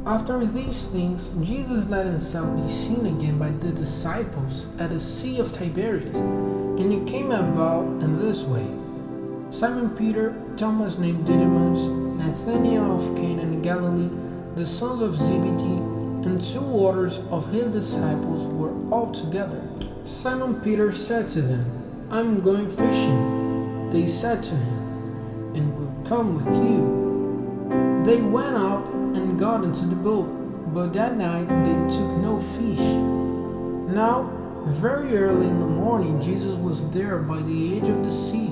After these things, Jesus let himself be seen again by the disciples at the Sea of Tiberias, and it came about in this way. Simon Peter, Thomas named Didymus, Nathanael of Cana in Galilee, the sons of Zebedee, and two others of his disciples were all together. Simon Peter said to them, "I am going fishing." They said to him, "And we'll come with you." They went out and got into the boat, but that night they took no fish. Now, very early in the morning, Jesus was there by the edge of the sea,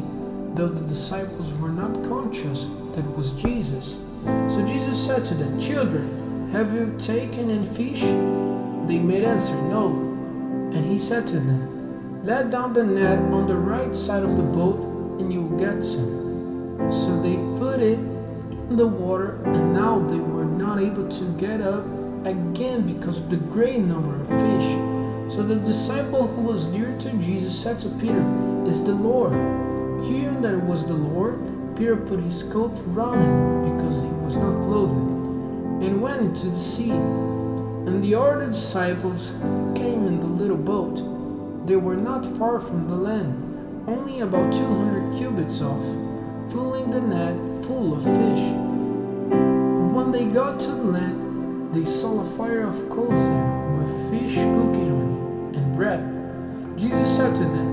though the disciples were not conscious that it was Jesus. So Jesus said to them, "Children, have you taken any fish?" They made answer, "No." And he said to them, "Let down the net on the right side of the boat, and you will get some." So they put it in the water, and now they were not able to get up again because of the great number of fish. So the disciple who was near to Jesus said to Peter, "It's the Lord." Hearing that it was the Lord, Peter put his coat around him because he was not clothed, and went into the sea. And the other disciples came in the little boat. They were not far from the land, only about 200 cubits off, filling the net full of fish. When they got to the land, they saw a fire of coals there, with fish cooking on it, and bread. Jesus said to them,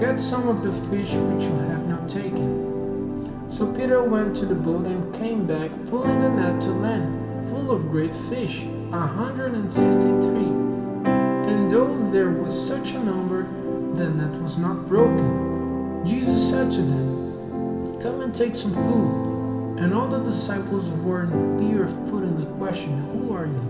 "Get some of the fish which you have not taken." So Peter went to the boat and came back, pulling the net to land, full of great fish, 153. And though there was such a number, the net was not broken. Jesus said to them, "Come and take some food." And all the disciples were in fear of putting the question, "Who are you?"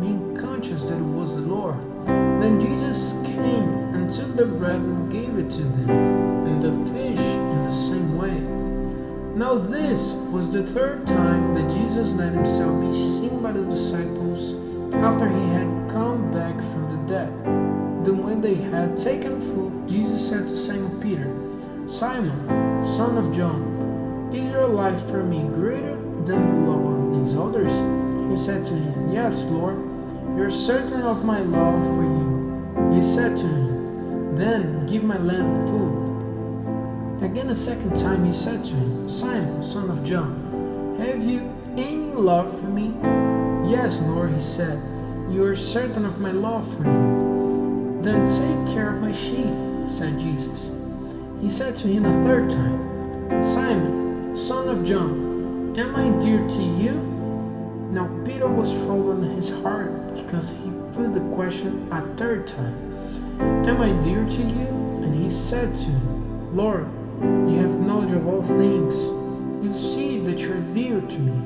being conscious that it was the Lord. Then Jesus came and took the bread and gave it to them, and the fish in the same way. Now this was the third time that Jesus let himself be seen by the disciples after he had come back from the dead. Then when they had taken food, Jesus said to Simon Peter, "Simon, son of John, is your life for me greater than the love of these others?" He said to him, "Yes, Lord, you're certain of my love for you." He said to him, "Then give my lamb food." Again a second time he said to him, "Simon, son of John, have you any love for me?" "Yes, Lord," he said, "you are certain of my love for you." "Then take care of my sheep," said Jesus. He said to him a third time, "Simon, son of John, am I dear to you?" Now Peter was troubled in his heart because he put the question a third time, "Am I dear to you?" And he said to him, "Lord, you have knowledge of all things. You see that you are dear to me."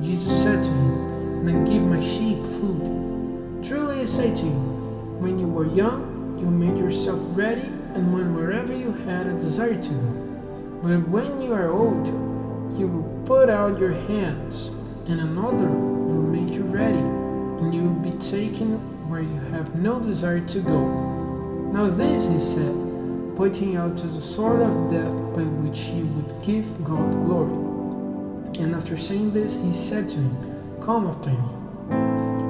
Jesus said to him, "Then give my sheep food. Truly I say to you, when you were young, you made yourself ready and went wherever you had a desire to go. But when you are old, you will put out your hands, and another will make you ready, and you will be taken where you have no desire to go." Now this he said, pointing out to the sort of death by which he would give God glory. And after saying this, he said to him, "Come after me."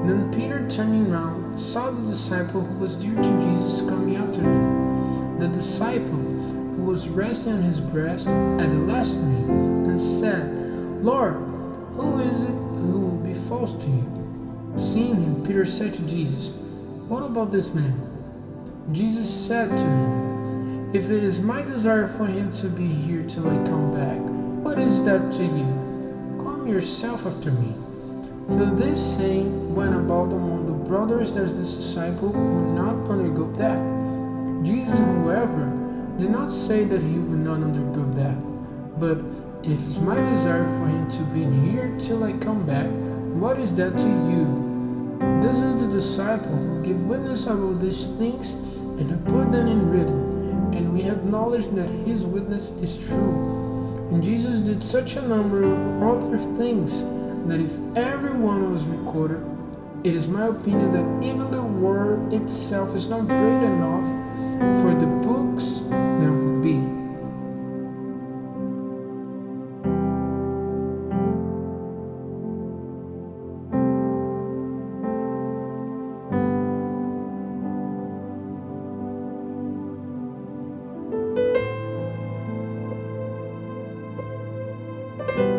Then Peter, turning round, saw the disciple who was dear to Jesus coming after them, the disciple who was resting on his breast at the last meal, and said, "Lord, who is it who will be false to you?" Seeing him, Peter said to Jesus, "What about this man?" Jesus said to him, "If it is my desire for him to be here till I come back, what is that to you? Come yourself after me." So this saying went about among the brothers that this disciple would not undergo death. Jesus, however, did not say that he would not undergo death, but if it is my desire for him to be here till I come back, what is that to you? This is the disciple who gave witness about these things and who put them in written, and we have knowledge that his witness is true. And Jesus did such a number of other things that if every one was recorded, it is my opinion that even the word itself is not great enough for the books there would be. you.